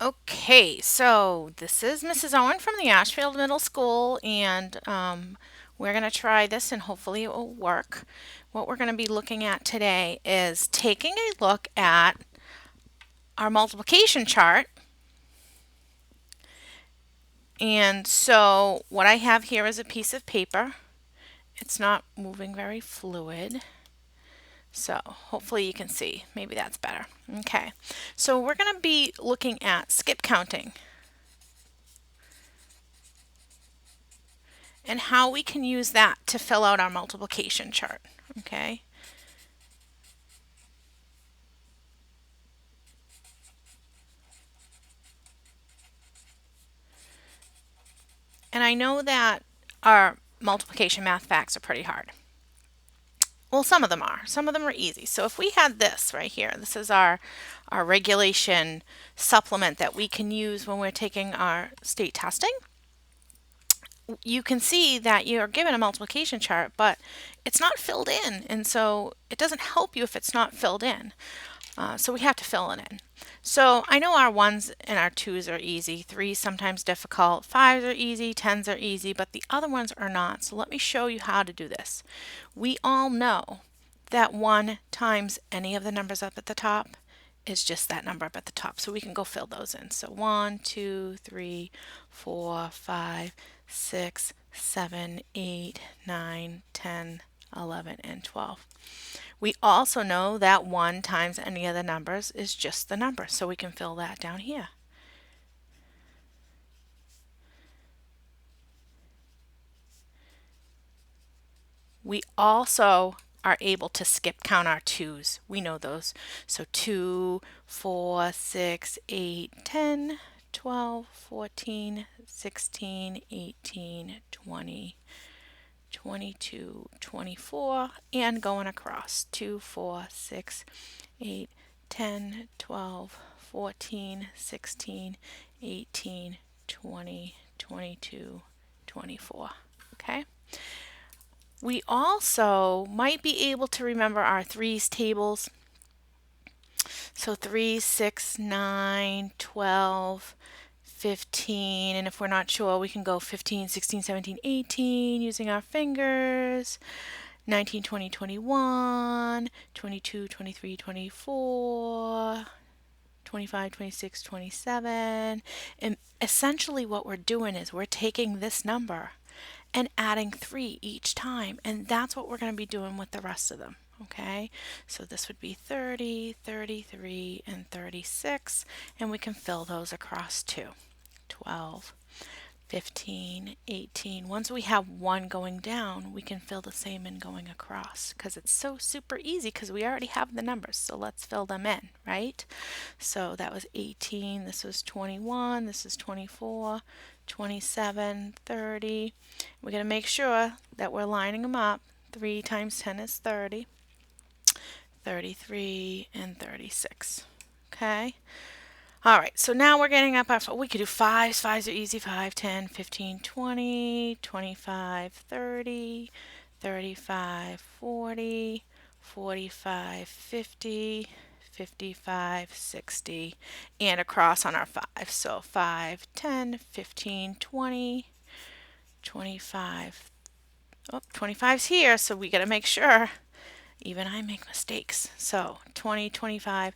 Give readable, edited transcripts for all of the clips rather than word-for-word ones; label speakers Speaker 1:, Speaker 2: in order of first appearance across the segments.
Speaker 1: Okay, so this is Mrs. Owen from the Ashfield Middle School, and we're going to try this and hopefully it will work. What we're going to be looking at today is taking a look at our multiplication chart. And so what I have here is a piece of paper. It's not moving very fluid. So hopefully you can see. Maybe that's better. Okay, so we're going to be looking at skip counting and how we can use that to fill out our multiplication chart. Okay, and I know that our multiplication math facts are pretty hard. Well, some of them are. Some of them are easy. So if we had this right here, this is our regulation supplement that we can use when we're taking our state testing. You can see that you're given a multiplication chart, but it's not filled in, and so it doesn't help you if it's not filled in. So we have to fill it in. So I know our ones and our twos are easy, threes sometimes difficult, fives are easy, tens are easy, but the other ones are not. So let me show you how to do this. We all know that 1 times any of the numbers up at the top is just that number up at the top. So we can go fill those in. So 1, 2, 3, 4, 5, 6, 7, 8, 9, 10, 11, and 12. We also know that 1 times any of the numbers is just the number, so we can fill that down here. We also are able to skip count our twos. We know those. So 2, 4, 6, 8, 10, 12, 14, 16, 18, 20, 22, 24, and going across 2, 4, 6, 8, 10, 12, 14, 16, 18, 20, 22, 24. Okay? We also might be able to remember our threes tables. So 3, 6, 9, 12, 15, and if we're not sure, we can go 15, 16, 17, 18 using our fingers. 19, 20, 21, 22, 23, 24, 25, 26, 27. And essentially what we're doing is we're taking this number and adding 3 each time. And that's what we're going to be doing with the rest of them. Okay, so this would be 30, 33, and 36. And we can fill those across too. 12, 15, 18. Once we have 1 going down, we can fill the same in going across because it's so super easy because we already have the numbers. So let's fill them in, right? So that was 18, this was 21, this is 24, 27, 30. We're going to make sure that we're lining them up. 3 times 10 is 30, 33, and 36. Okay? All right, so now we're getting up our, we could do fives. Fives are easy. 5, 10, 15, 20, 25, 30, 35, 40, 45, 50, 55, 60, and across on our 5. So 5, 10, 15, 20, 25. Oh, 25's here, so we got to make sure. Even I make mistakes. So 20, 25,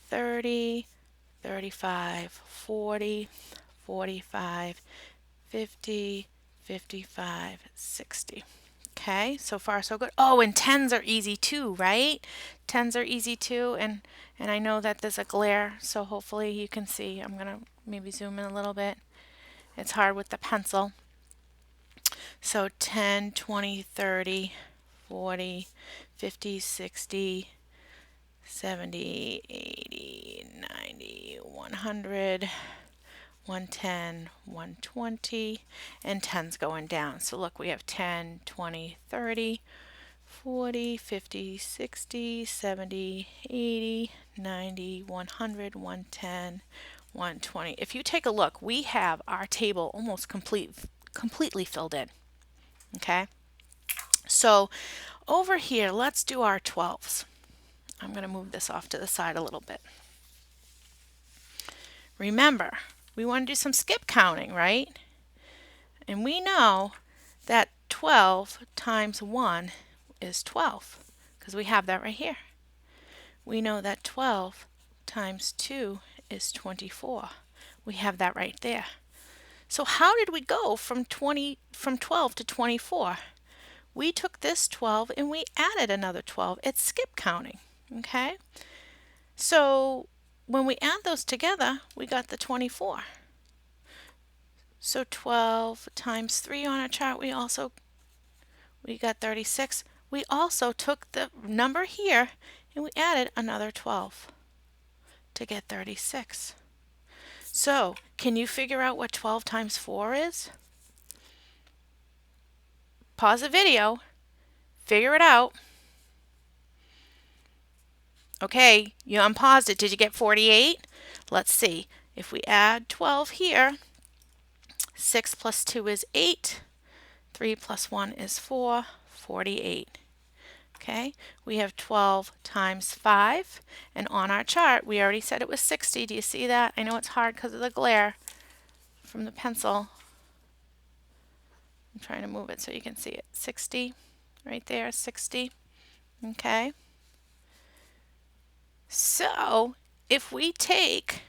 Speaker 1: 30, 35, 40, 45, 50, 55, 60. Okay, so far so good. Oh, and tens are easy too, right? Tens are easy too, and I know that there's a glare, so hopefully you can see. I'm gonna maybe zoom in a little bit. It's hard with the pencil. So 10, 20, 30, 40, 50, 60, 70, 80, 90, 100, 110, 120, and 10's going down. So look, we have 10, 20, 30, 40, 50, 60, 70, 80, 90, 100, 110, 120. If you take a look, we have our table almost completely filled in. Okay? So over here, let's do our 12s. I'm going to move this off to the side a little bit. Remember, we want to do some skip counting, right? And we know that 12 times 1 is 12 because we have that right here. We know that 12 times 2 is 24. We have that right there. So how did we go from 12 to 24? We took this 12 and we added another 12. It's skip counting, okay? So when we add those together, we got the 24. So 12 times 3 on our chart, we got 36. We also took the number here and we added another 12 to get 36. So can you figure out what 12 times 4 is? Pause the video, figure it out. Okay, you unpaused it. Did you get 48? Let's see. If we add 12 here, 6 plus 2 is 8. 3 plus 1 is 4. 48. Okay, we have 12 times 5. And on our chart, we already said it was 60. Do you see that? I know it's hard because of the glare from the pencil. I'm trying to move it so you can see it. 60, right there, 60. Okay. So if we take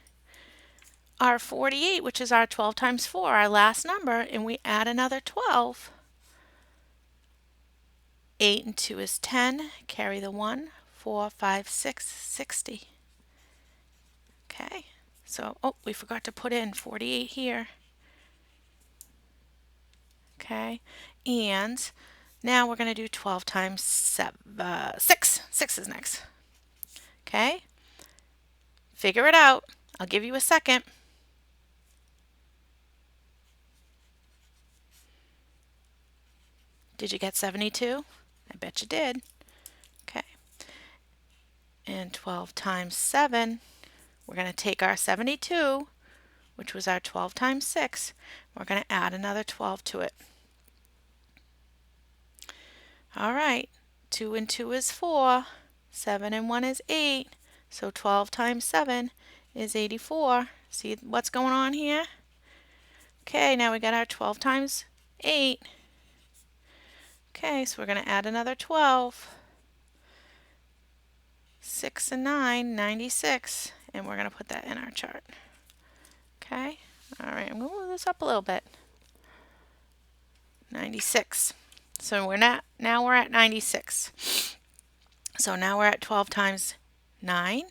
Speaker 1: our 48, which is our 12 times 4, our last number, and we add another 12, 8 and 2 is 10, carry the 1, 4, 5, 6, 60. Okay, so, oh, we forgot to put in 48 here. Okay, and now we're going to do 12 times 6. 6 is next. Okay, figure it out. I'll give you a second. Did you get 72? I bet you did. Okay. And 12 times 7, we're going to take our 72, which was our 12 times 6. We're going to add another 12 to it. All right. 2 and 2 is 4. 7 and 1 is 8. So 12 times 7 is 84. See what's going on here? Okay, now we got our 12 times 8. Okay, so we're going to add another 12. 6 and 9, 96. And we're going to put that in our chart. Okay, all right, I'm going to move this up a little bit. 96. So now we're at 96. So now we're at 12 times 9.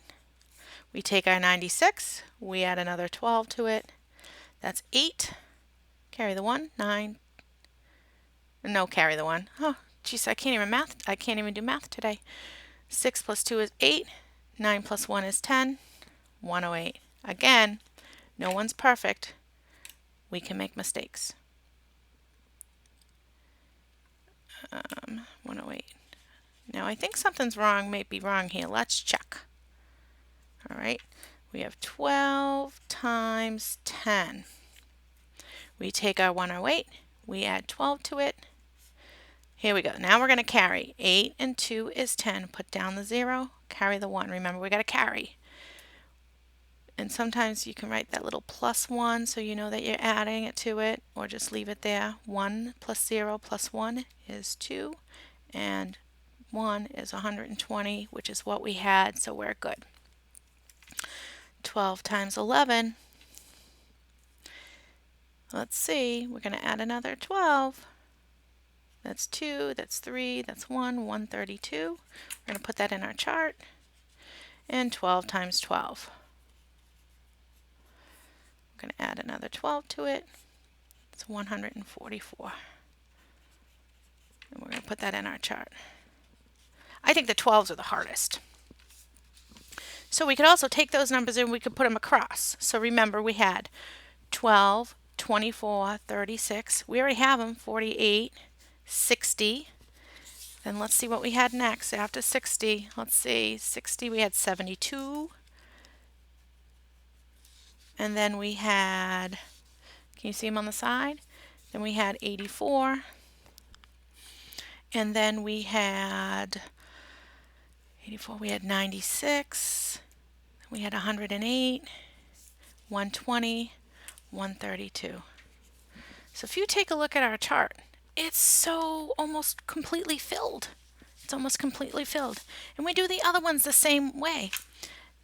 Speaker 1: We take our 96, we add another 12 to it. That's 8. Carry the 1, 9. No, carry the 1. Oh, geez, I can't even do math today. 6 plus 2 is 8. 9 plus 1 is 10. 108. Again, no one's perfect. We can make mistakes. 108. Now I think something's wrong, may be wrong here. Let's check. All right, we have 12 times 10. We take our 108, we add 12 to it. Here we go. Now we're going to carry. 8 and 2 is 10. Put down the 0, carry the 1. Remember, we got to carry. And sometimes you can write that little plus 1 so you know that you're adding it to it, or just leave it there. 1 plus 0 plus 1 is 2, and 1 is 120, which is what we had, so we're good. 12 times 11. Let's see, we're going to add another 12. That's 2, that's 3, that's 1, 132. We're going to put that in our chart. And 12 times 12. We're going to add another 12 to it. It's 144. And we're going to put that in our chart. I think the 12s are the hardest. So we could also take those numbers and we could put them across. So remember, we had 12, 24, 36. We already have them, 48, 60. Then let's see what we had next after 60. Let's see, 60 we had 72. And then we had, can you see them on the side? Then we had 84. And then we had 84, we had 96. We had 108. 120, 132. So if you take a look at our chart, it's so almost completely filled. It's almost completely filled. And we do the other ones the same way.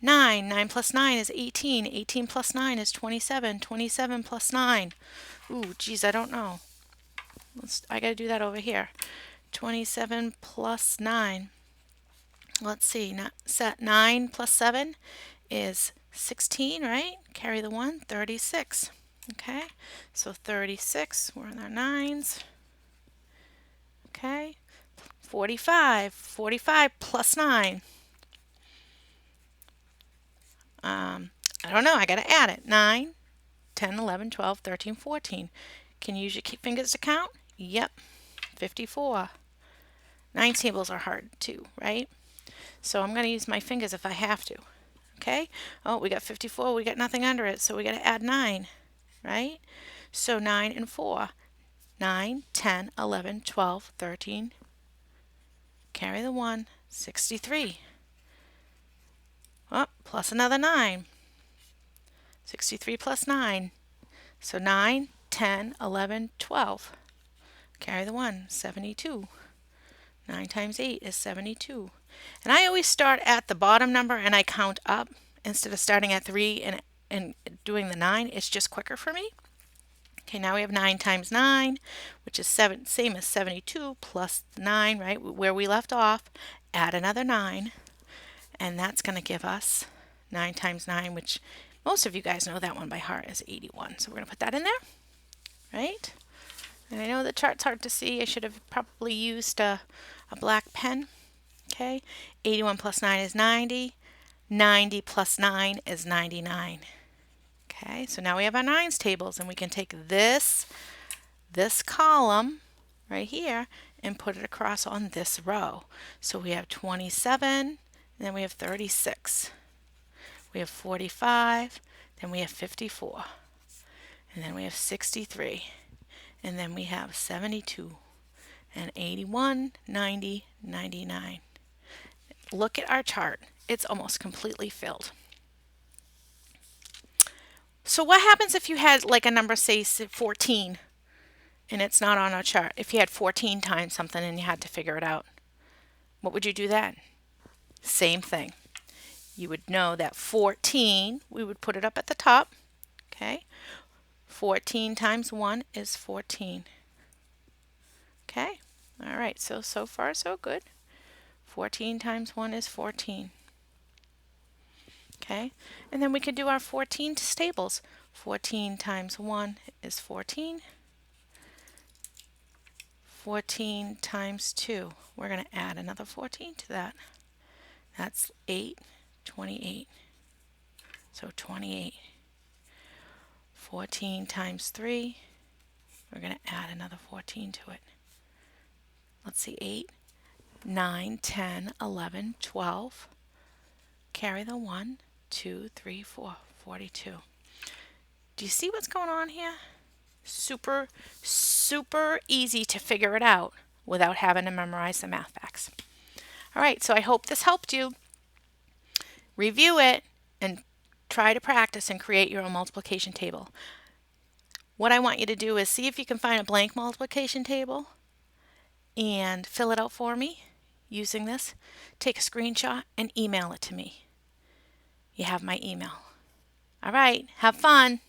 Speaker 1: 9 plus 9 is 18. 18 plus 9 is 27. 27 plus 9. Ooh, geez, I don't know. I got to do that over here. 27 plus 9. Let's see. Set 9 plus 7 is 16, right? Carry the 1, 36. Okay, so 36, we're in our 9s. Okay, 45. 45 plus 9. I don't know, I got to add it. 9, 10, 11, 12, 13, 14. Can you use your fingers to count? Yep, 54. 9 tables are hard too, right? So I'm going to use my fingers if I have to. Okay, oh, we got 54, we got nothing under it, so we got to add 9, right? So 9 and 4. 9, 10, 11, 12, 13. Carry the 1, 63. Oh, plus another 9. 63 plus 9. So 9, 10, 11, 12. Carry the 1, 72. 9 times 8 is 72. And I always start at the bottom number and I count up instead of starting at 3 and doing the 9. It's just quicker for me. Okay, now we have 9 times 9, which is same as 72 plus 9, right? Where we left off, add another 9, and that's going to give us 9 times 9, which most of you guys know that one by heart, is 81. So we're going to put that in there, right? And I know the chart's hard to see. I should have probably used a black pen. Okay, 81 plus 9 is 90. 90 plus 9 is 99. Okay, so now we have our 9s tables, and we can take this column right here and put it across on this row. So we have 27, and then we have 36. We have 45, then we have 54, and then we have 63, and then we have 72, and 81, 90, 99. Look at our chart. It's almost completely filled. So what happens if you had like a number, say 14, and it's not on our chart? If you had 14 times something and you had to figure it out, what would you do then? Same thing. You would know that 14, we would put it up at the top. Okay, 14 times 1 is 14. Okay, all right, so far so good. 14 times 1 is 14. Okay, and then we could do our 14 tables. 14 times 1 is 14. 14 times 2, we're going to add another 14 to that. That's 8, 28. So 28. 14 times 3, we're going to add another 14 to it. Let's see, 8, 9, 10, 11, 12. Carry the 1, 2, 3, 4, 42. Do you see what's going on here? Super, super easy to figure it out without having to memorize the math facts. All right, so I hope this helped you. Review it and try to practice and create your own multiplication table. What I want you to do is see if you can find a blank multiplication table and fill it out for me using this. Take a screenshot and email it to me. You have my email. All right, have fun.